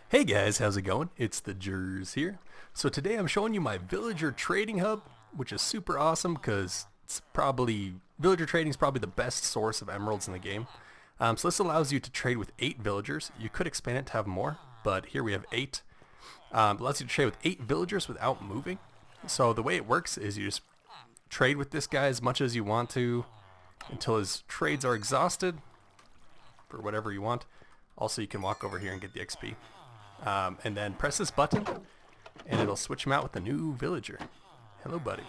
Hey guys, how's it going? It's the Jers here. So today I'm showing you my villager trading hub, which is super awesome because villager trading is probably the best source of emeralds in the game. So this allows you to trade with 8 villagers. You could expand it to have more, but here we have 8. It allows you to trade with 8 villagers without moving. So the way it works is you just trade with this guy as much as you want to until his trades are exhausted for whatever you want. Also, you can walk over here and get the XP. And then press this button, and it'll switch him out with the new villager. Hello, buddy.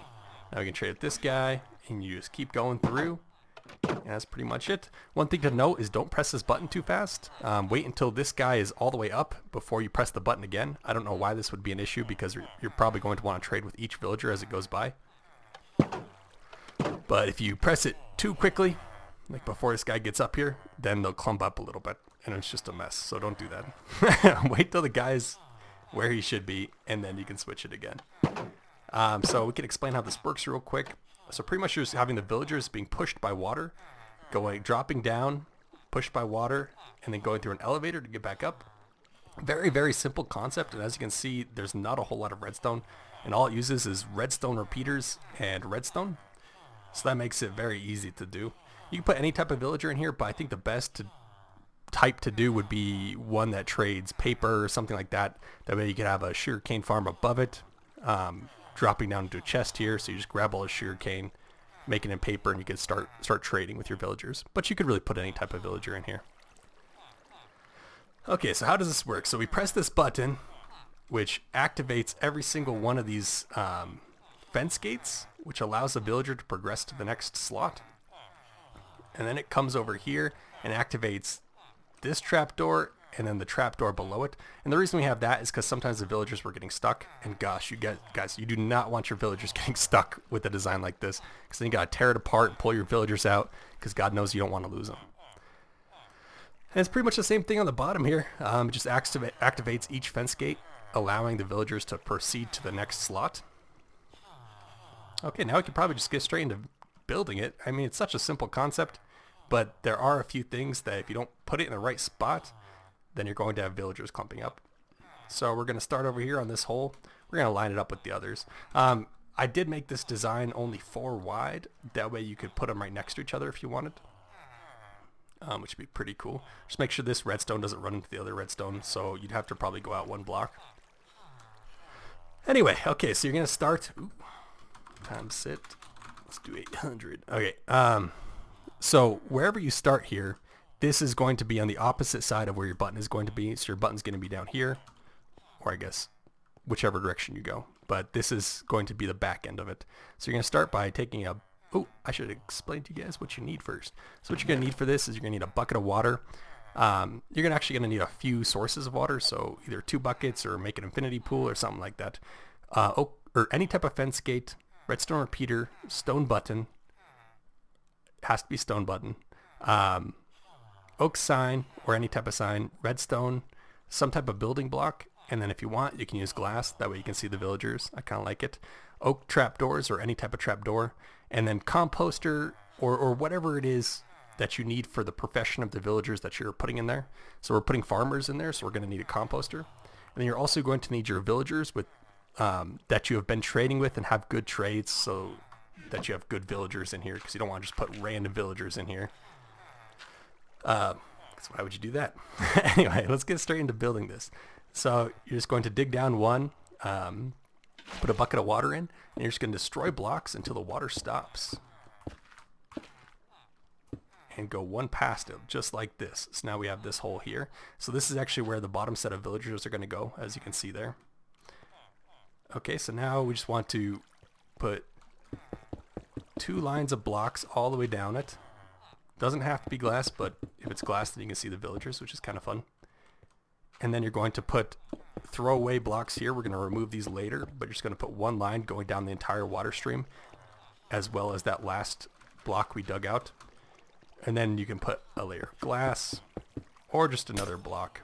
Now we can trade with this guy, and you just keep going through. And that's pretty much it. One thing to note is don't press this button too fast. Wait until this guy is all the way up before you press the button again. I don't know why this would be an issue because you're probably going to want to trade with each villager as it goes by. But if you press it too quickly, like before this guy gets up here, then they'll clump up a little bit, and it's just a mess. So don't do that. Wait till the guy's where he should be, and then you can switch it again. So we can explain how this works real quick. So pretty much you're just having the villagers being pushed by water, dropping down, pushed by water, and then going through an elevator to get back up. Very, very simple concept, and as you can see, there's not a whole lot of redstone, and all it uses is redstone repeaters and redstone. So that makes it very easy to do. You can put any type of villager in here, but I think the best type to do would be one that trades paper or something like that. That way you could have a sugarcane farm above it, dropping down into a chest here. So you just grab all the sugarcane, make it in paper, and you can start trading with your villagers. But you could really put any type of villager in here. Okay, so how does this work? So we press this button, which activates every single one of these fence gates, which allows the villager to progress to the next slot. And then it comes over here and activates this trapdoor and then the trapdoor below it. And the reason we have that is because sometimes the villagers were getting stuck. And gosh, guys, you do not want your villagers getting stuck with a design like this, because then you got to tear it apart and pull your villagers out, because God knows you don't want to lose them. And it's pretty much the same thing on the bottom here. It just activates each fence gate, allowing the villagers to proceed to the next slot. Okay, now we can probably just get straight into building it. I mean, it's such a simple concept. But there are a few things that if you don't put it in the right spot, then you're going to have villagers clumping up. So we're going to start over here on this hole. We're going to line it up with the others. I did make this design only 4 wide. That way you could put them right next to each other if you wanted, which would be pretty cool. Just make sure this redstone doesn't run into the other redstone, so you'd have to probably go out 1 block. Anyway, okay, so you're going to start. Times it. Let's do 800. Okay. So wherever you start here, this is going to be on the opposite side of where your button is going to be. So your button's going to be down here, or I guess whichever direction you go. But this is going to be the back end of it. So you're going to start by taking a... Oh, I should explain to you guys what you need first. So what you're going to need for this is you're going to need a bucket of water. You're actually going to need a few sources of water. So either 2 buckets or make an infinity pool or something like that. Or any type of fence gate, redstone repeater, stone button. Has to be stone button, oak sign or any type of sign, redstone, some type of building block, and then if you want you can use glass, that way you can see the villagers. I kind of like it. Oak trapdoors or any type of trapdoor, and then composter or whatever it is that you need for the profession of the villagers that you're putting in there. So we're putting farmers in there, so we're going to need a composter. And then you're also going to need your villagers with that you have been trading with and have good trades, so that you have good villagers in here, because you don't want to just put random villagers in here. So why would you do that? Anyway, let's get straight into building this. So you're just going to dig down 1, put a bucket of water in, and you're just going to destroy blocks until the water stops. And go 1 past it, just like this. So now we have this hole here. So this is actually where the bottom set of villagers are going to go, as you can see there. Okay, so now we just want to put 2 lines of blocks all the way down it. Doesn't have to be glass, but if it's glass, then you can see the villagers, which is kind of fun. And then you're going to put throwaway blocks here. We're going to remove these later, but you're just going to put 1 line going down the entire water stream, as well as that last block we dug out. And then you can put a layer of glass or just another block.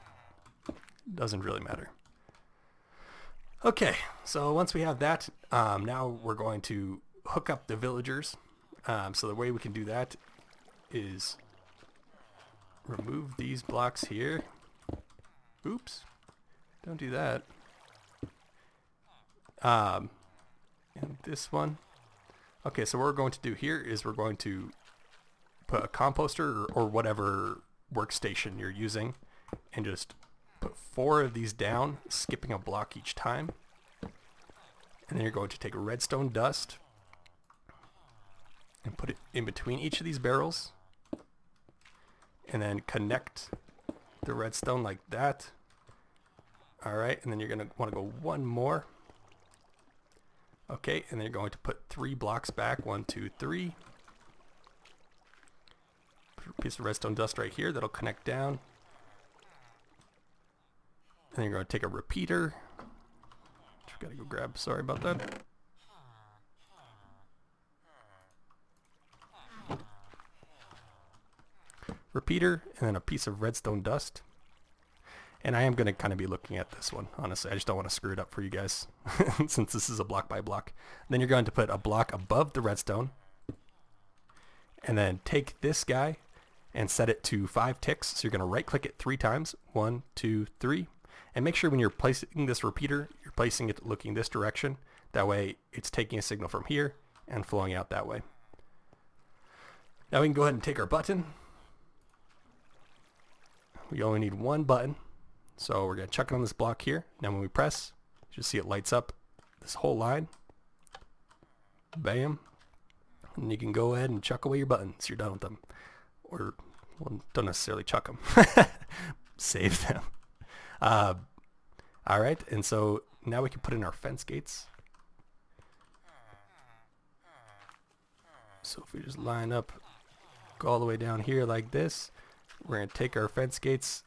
Doesn't really matter. Okay, so once we have that, now we're going to hook up the villagers. So the way we can do that is remove these blocks here. Oops. Don't do that. And this one. Okay, so what we're going to do here is we're going to put a composter or whatever workstation you're using and just put 4 of these down, skipping a block each time. And then you're going to take redstone dust and put it in between each of these barrels. And then connect the redstone like that. Alright, and then you're going to want to go one more. Okay, and then you're going to put 3 blocks back. 1, 2, 3. Put a piece of redstone dust right here that'll connect down. And then you're going to take a repeater. Which we gotta go grab. Sorry about that. Repeater, and then a piece of redstone dust. And I am going to kind of be looking at this one, honestly. I just don't want to screw it up for you guys, since this is a block by block. Then you're going to put a block above the redstone, and then take this guy and set it to 5 ticks. So you're going to right click it 3 times. 1, 2, 3. And make sure when you're placing this repeater, you're placing it looking this direction. That way it's taking a signal from here and flowing out that way. Now we can go ahead and take our button. We only need 1 button. So we're going to chuck it on this block here. Now when we press, you just see it lights up this whole line. Bam. And you can go ahead and chuck away your buttons. You're done with them. Or, well, don't necessarily chuck them. Save them. Alright, and so now we can put in our fence gates. So if we just line up, go all the way down here like this, we're going to take our fence gates,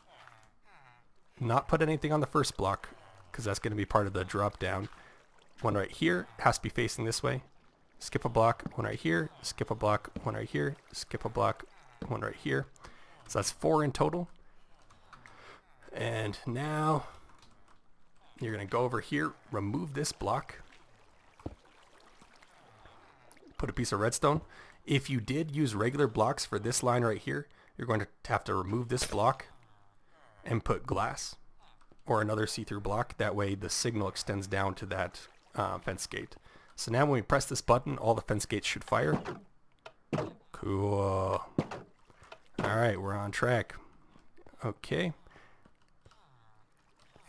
not put anything on the first block, because that's going to be part of the drop down. One right here has to be facing this way. Skip a block, one right here, skip a block, one right here, skip a block, one right here. So that's 4 in total. And now you're going to go over here, remove this block, put a piece of redstone. If you did use regular blocks for this line right here, you're going to have to remove this block and put glass or another see-through block. That way the signal extends down to that fence gate. So now when we press this button, all the fence gates should fire. Cool. Alright, we're on track. Okay.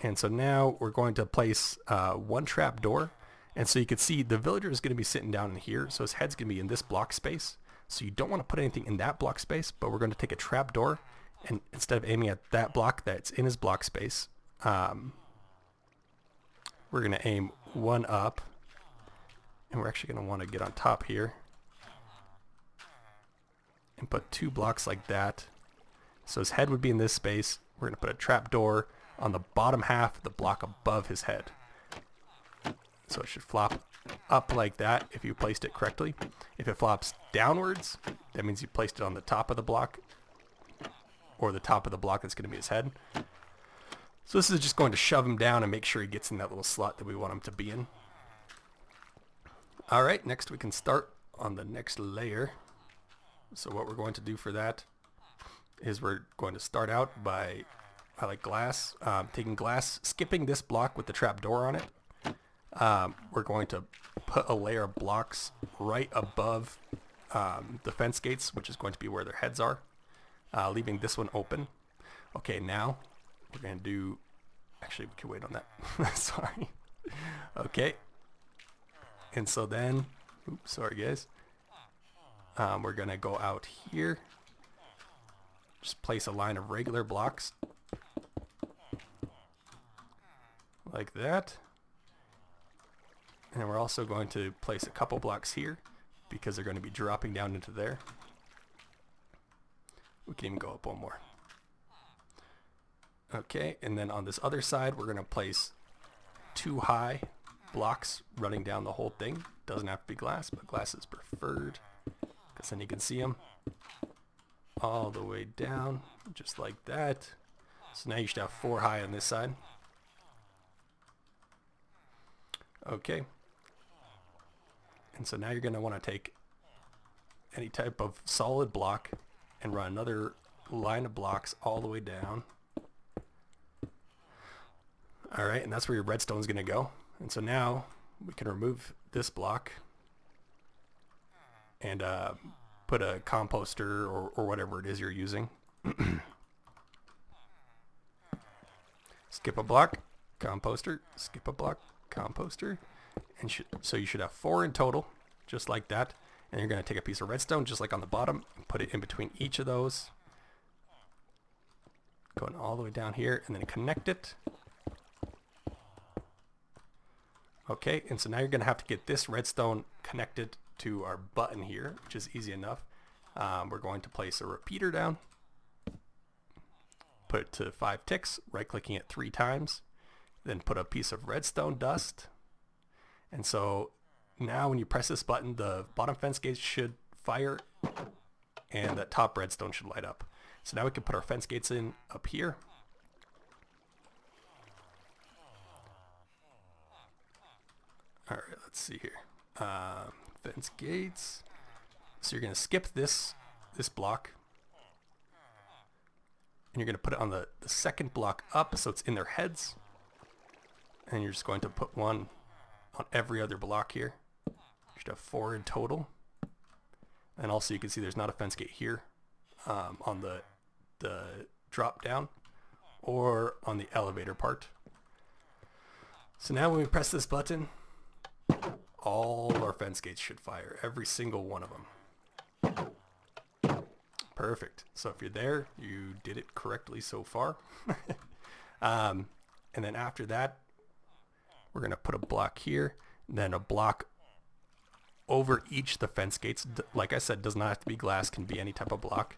And so now we're going to place 1 trap door. And so you can see the villager is going to be sitting down in here. So his head's going to be in this block space. So you don't want to put anything in that block space, but we're going to take a trap door, and instead of aiming at that block that's in his block space, we're going to aim 1 up, and we're actually going to want to get on top here and put 2 blocks like that. So his head would be in this space. We're going to put a trap door on the bottom half of the block above his head. So it should flop up like that if you placed it correctly. If it flops downwards, that means you placed it on the top of the block, or the top of the block that's going to be his head. So this is just going to shove him down and make sure he gets in that little slot that we want him to be in. Alright, next we can start on the next layer. So what we're going to do for that is we're going to start out by, I like glass, taking glass, skipping this block with the trap door on it. We're going to put a layer of blocks right above the fence gates, which is going to be where their heads are, leaving this one open. Okay, now we're going to do, actually we can wait on that. Sorry. Okay. And so then, oops, sorry guys. We're going to go out here, just place a line of regular blocks like that. And we're also going to place a couple blocks here because they're going to be dropping down into there. We can even go up 1 more. Okay, and then on this other side, we're going to place 2 high blocks running down the whole thing. Doesn't have to be glass, but glass is preferred because then you can see them all the way down, just like that. So now you should have 4 high on this side. Okay. And so now you're going to want to take any type of solid block and run another line of blocks all the way down. All right, and that's where your redstone is going to go. And so now we can remove this block and put a composter or whatever it is you're using. Skip a block, composter, skip a block, composter. And so you should have 4 in total, just like that. And you're going to take a piece of redstone, just like on the bottom, and put it in between each of those. Going all the way down here, and then connect it. Okay, and so now you're going to have to get this redstone connected to our button here, which is easy enough. We're going to place a repeater down. Put it to 5 ticks, right-clicking it 3 times. Then put a piece of redstone dust. And so now when you press this button, the bottom fence gates should fire and that top redstone should light up. So now we can put our fence gates in up here. All right, let's see here. Fence gates. So you're going to skip this block. And you're going to put it on the second block up so it's in their heads. And you're just going to put one on every other block here. You should have 4 in total. And also you can see there's not a fence gate here on the drop down or on the elevator part. So now when we press this button, all our fence gates should fire, every single one of them. Perfect. So if you're there, you did it correctly so far. And then after that, we're going to put a block here, then a block over each of the fence gates. Like I said, does not have to be glass, can be any type of block.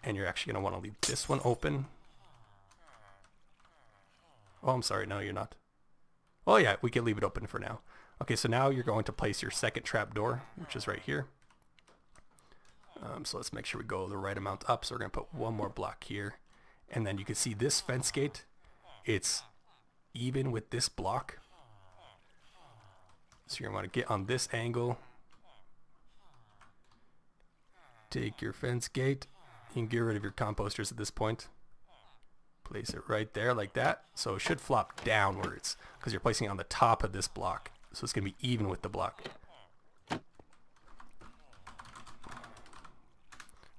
And you're actually going to want to leave this one open. Oh, I'm sorry. No, you're not. Oh, yeah, we can leave it open for now. Okay, so now you're going to place your second trapdoor, which is right here. So let's make sure we go the right amount up. So we're going to put one more block here. And then you can see this fence gate. It's even with this block. So you're going to want to get on this angle. Take your fence gate. You can get rid of your composters at this point. Place it right there like that. So it should flop downwards because you're placing it on the top of this block. So it's going to be even with the block.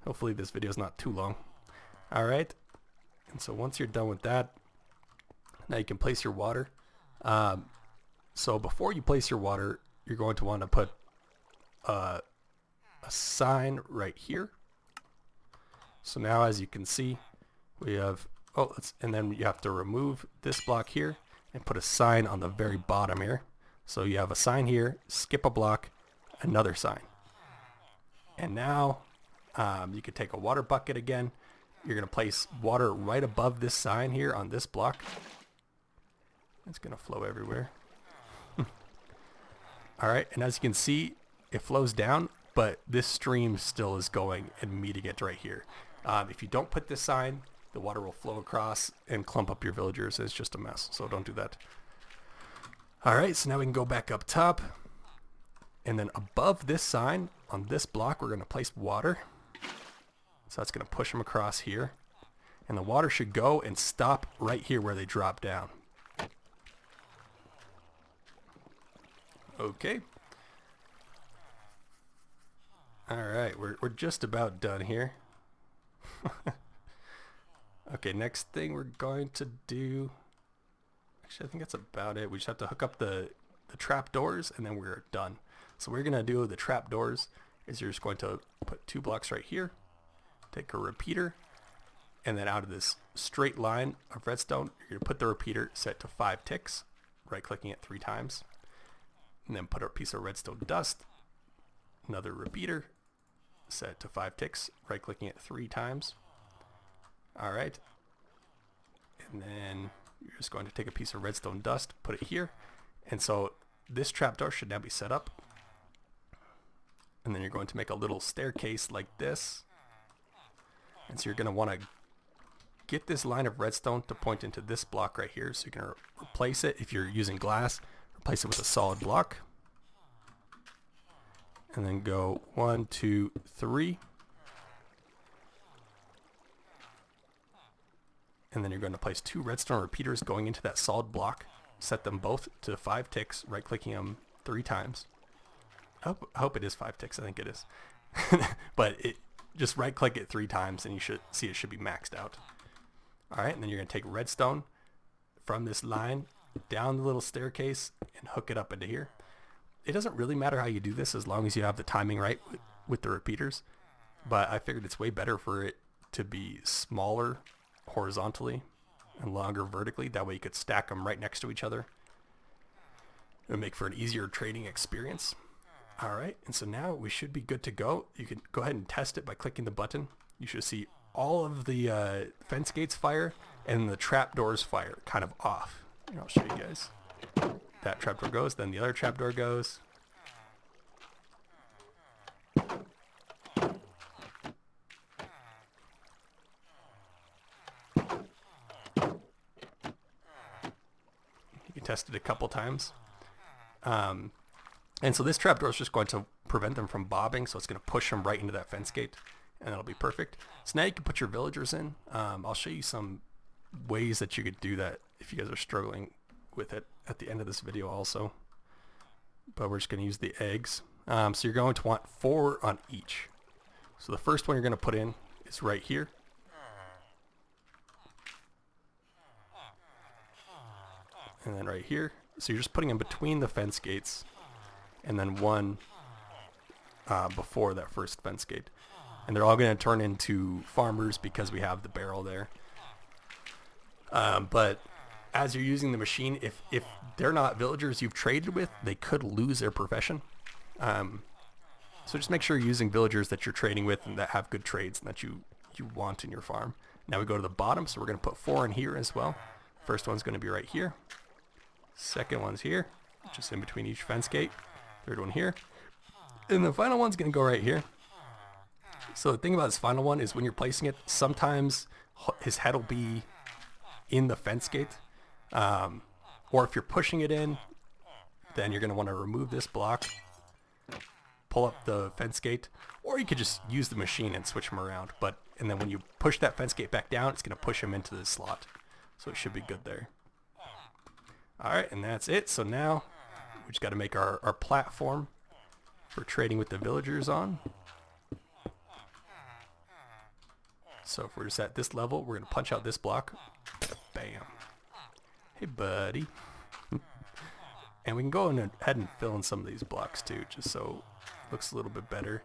Hopefully this video is not too long. All right. And so once you're done with that, now you can place your water. So before you place your water, you're going to want to put a sign right here. So now as you can see, we have, and then you have to remove this block here and put a sign on the very bottom here. So you have a sign here, skip a block, another sign. And now you could take a water bucket again. You're going to place water right above this sign here on this block. It's going to flow everywhere. All right, and as you can see, it flows down, but this stream still is going and meeting it right here. If you don't put this sign, the water will flow across and clump up your villagers. It's just a mess, so don't do that. All right, so now we can go back up top. And then above this sign, on this block, we're going to place water. So that's going to push them across here. And the water should go and stop right here where they drop down. Okay. All right, we're just about done here. Okay, next thing we're going to do, actually I think that's about it. We just have to hook up the trapdoors and then we're done. So what we're going to do with the trapdoors is you're just going to put 2 blocks right here, take a repeater, and then out of this straight line of redstone, you're going to put the repeater set to 5 ticks, right-clicking it 3 times, and then put a piece of redstone dust, another repeater, set to 5 ticks, right-clicking it 3 times. All right, and then you're just going to take a piece of redstone dust, put it here, and so this trapdoor should now be set up. And then you're going to make a little staircase like this. And so you're going to want to get this line of redstone to point into this block right here. So you can replace it, if you're using glass, replace it with a solid block. And then go 1, 2, 3. and then you're going to place 2 redstone repeaters going into that solid block. Set them both to 5 ticks, right-clicking them 3 times. I hope it is 5 ticks. I think it is. But just right-click it 3 times, and you should see it should be maxed out. All right, and then you're going to take redstone from this line down the little staircase and hook it up into here. It doesn't really matter how you do this as long as you have the timing right with the repeaters. But I figured it's way better for it to be smaller horizontally and longer vertically. That way you could stack them right next to each other. It would make for an easier trading experience. All right, and so now we should be good to go. You can go ahead and test it by clicking the button. You should see all of the fence gates fire and the trapdoors fire kind of off. Here, I'll show you guys. That trapdoor goes, then the other trapdoor goes. You can test it a couple times. And so this trapdoor is just going to prevent them from bobbing, so it's going to push them right into that fence gate, and that'll be perfect. So now you can put your villagers in. I'll show you some ways that you could do that if you guys are struggling with it at the end of this video also. But we're just going to use the eggs. So you're going to want 4 on each. So the first one you're going to put in is right here. And then right here. So you're just putting in between the fence gates, and then 1 before that first fence gate. And they're all going to turn into farmers because we have the barrel there. But as you're using the machine, if they're not villagers you've traded with, they could lose their profession. So just make sure you're using villagers that you're trading with and that have good trades and that you want in your farm. Now we go to the bottom, so we're going to put 4 in here as well. First one's going to be right here. Second one's here, just in between each fence gate. Third one here. And the final one's going to go right here. So the thing about this final one is when you're placing it, sometimes his head will be in the fence gate. Or if you're pushing it in, then you're going to want to remove this block, pull up the fence gate, or you could just use the machine and switch them around. And then when you push that fence gate back down, it's going to push him into the slot. So it should be good there. All right, and that's it. So now we just got to make our platform for trading with the villagers on. So if we're just at this level, we're going to punch out this block. Bam. Hey, buddy. And we can go ahead and fill in some of these blocks too, just so it looks a little bit better.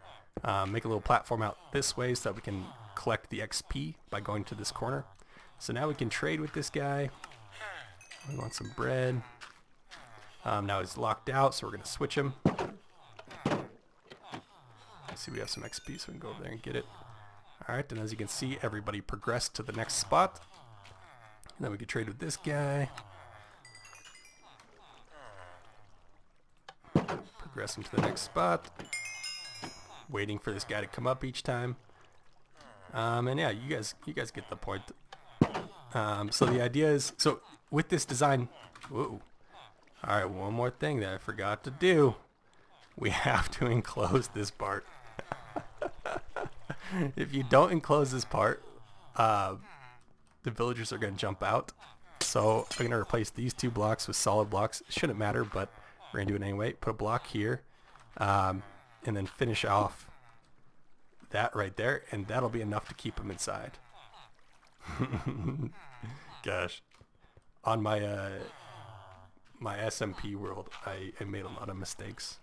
Make a little platform out this way so that we can collect the XP by going to this corner. So now we can trade with this guy. We want some bread. Now he's locked out, so we're going to switch him. Let's see, we have some XP, so we can go over there and get it. Alright, and as you can see, everybody progressed to the next spot. And then we can trade with this guy. Progress him to the next spot. Waiting for this guy to come up each time. And yeah, you guys get the point. So the idea is, so with this design, whoa. Alright, one more thing that I forgot to do. We have to enclose this part. If you don't enclose this part, the villagers are going to jump out. So I'm going to replace these 2 blocks with solid blocks. It shouldn't matter, but we're going to do it anyway. Put a block here, and then finish off that right there, and that'll be enough to keep them inside. Gosh. On my my SMP world, I made a lot of mistakes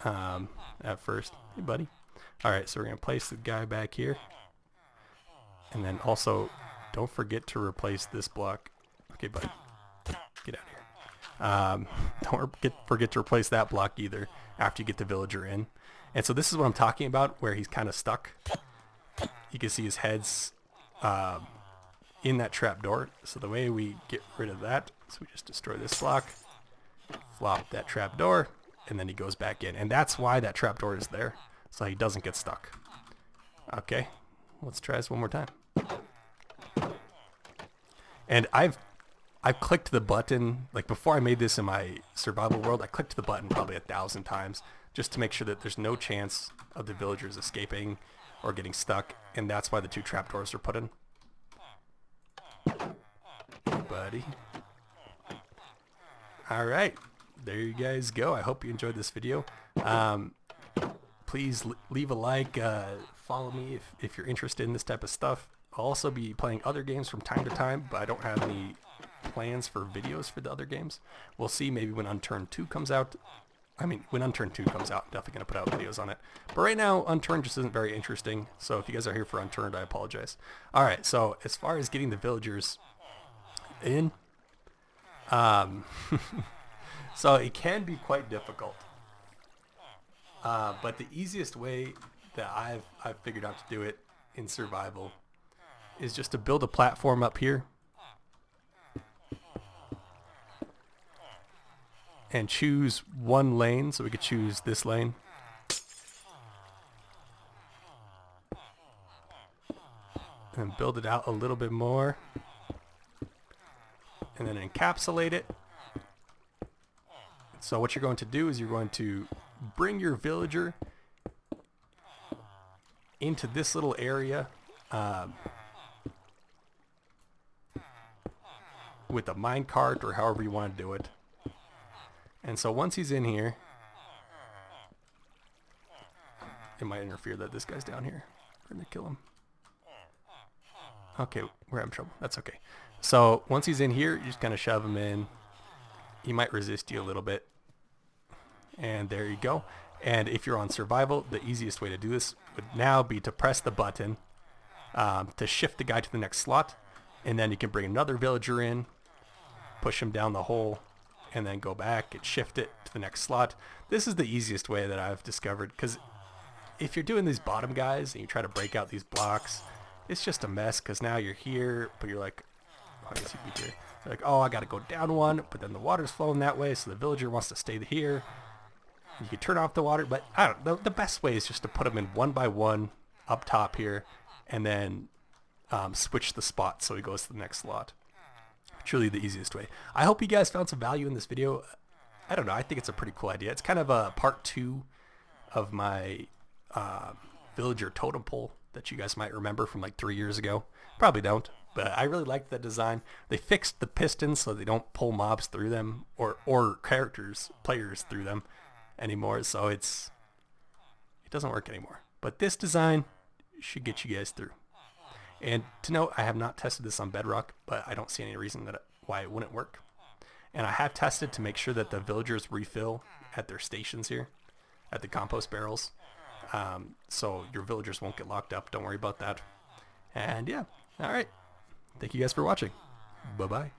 at first. Hey, buddy. Alright, so we're going to place the guy back here. And then also, don't forget to replace this block. Okay, buddy. Get out of here. Don't forget to replace that block either after you get the villager in. And so this is what I'm talking about, where he's kind of stuck. You can see his head's in that trapdoor. So the way we get rid of that is we just destroy this block, flop that trapdoor, and then he goes back in. And that's why that trapdoor is there, so he doesn't get stuck. Okay, let's try this one more time. And I've clicked the button, like before I made this in my survival world, I clicked the button probably 1,000 times just to make sure that there's no chance of the villagers escaping or getting stuck, and that's why the 2 trapdoors are put in. buddy. All right, there you guys go. I hope you enjoyed this video. Please leave a like, follow me if you're interested in this type of stuff. I'll also be playing other games from time to time, but I don't have any plans for videos for the other games. We'll see maybe when Unturned 2 comes out. I mean, when Unturned 2 comes out, I'm definitely going to put out videos on it. But right now, Unturned just isn't very interesting. So if you guys are here for Unturned, I apologize. All right, so as far as getting the villagers in, so it can be quite difficult. But the easiest way that I've figured out to do it in survival is just to build a platform up here and choose one lane. So we could choose this lane. And build it out a little bit more. And then encapsulate it. So what you're going to do is you're going to bring your villager into this little area with a minecart or however you want to do it. And so once he's in here, it might interfere that this guy's down here. We're going to kill him. Okay, we're having trouble. That's okay. So once he's in here, you just kind of shove him in. He might resist you a little bit. And there you go. And if you're on survival, the easiest way to do this would now be to press the button to shift the guy to the next slot. And then you can bring another villager in, push him down the hole, and then go back and shift it to the next slot. This is the easiest way that I've discovered, because if you're doing these bottom guys and you try to break out these blocks, it's just a mess, because now you're here, but you're like, oh, I guess you'd be here. You're like, oh, I got to go down one, but then the water's flowing that way, so the villager wants to stay here. You can turn off the water, but I don't know. The best way is just to put them in one by one up top here, and then switch the spot so he goes to the next slot. Truly the easiest way. I hope you guys found some value in this video. I don't know. I think it's a pretty cool idea. It's kind of a part 2 of my villager totem pole that you guys might remember from like 3 years ago. Probably don't, but I really liked that design. They fixed the pistons so they don't pull mobs through them or players through them anymore. So it doesn't work anymore. But this design should get you guys through. And to note, I have not tested this on Bedrock, but I don't see any reason why it wouldn't work. And I have tested to make sure that the villagers refill at their stations here, at the compost barrels. So your villagers won't get locked up. Don't worry about that. And yeah, all right. Thank you guys for watching. Bye-bye.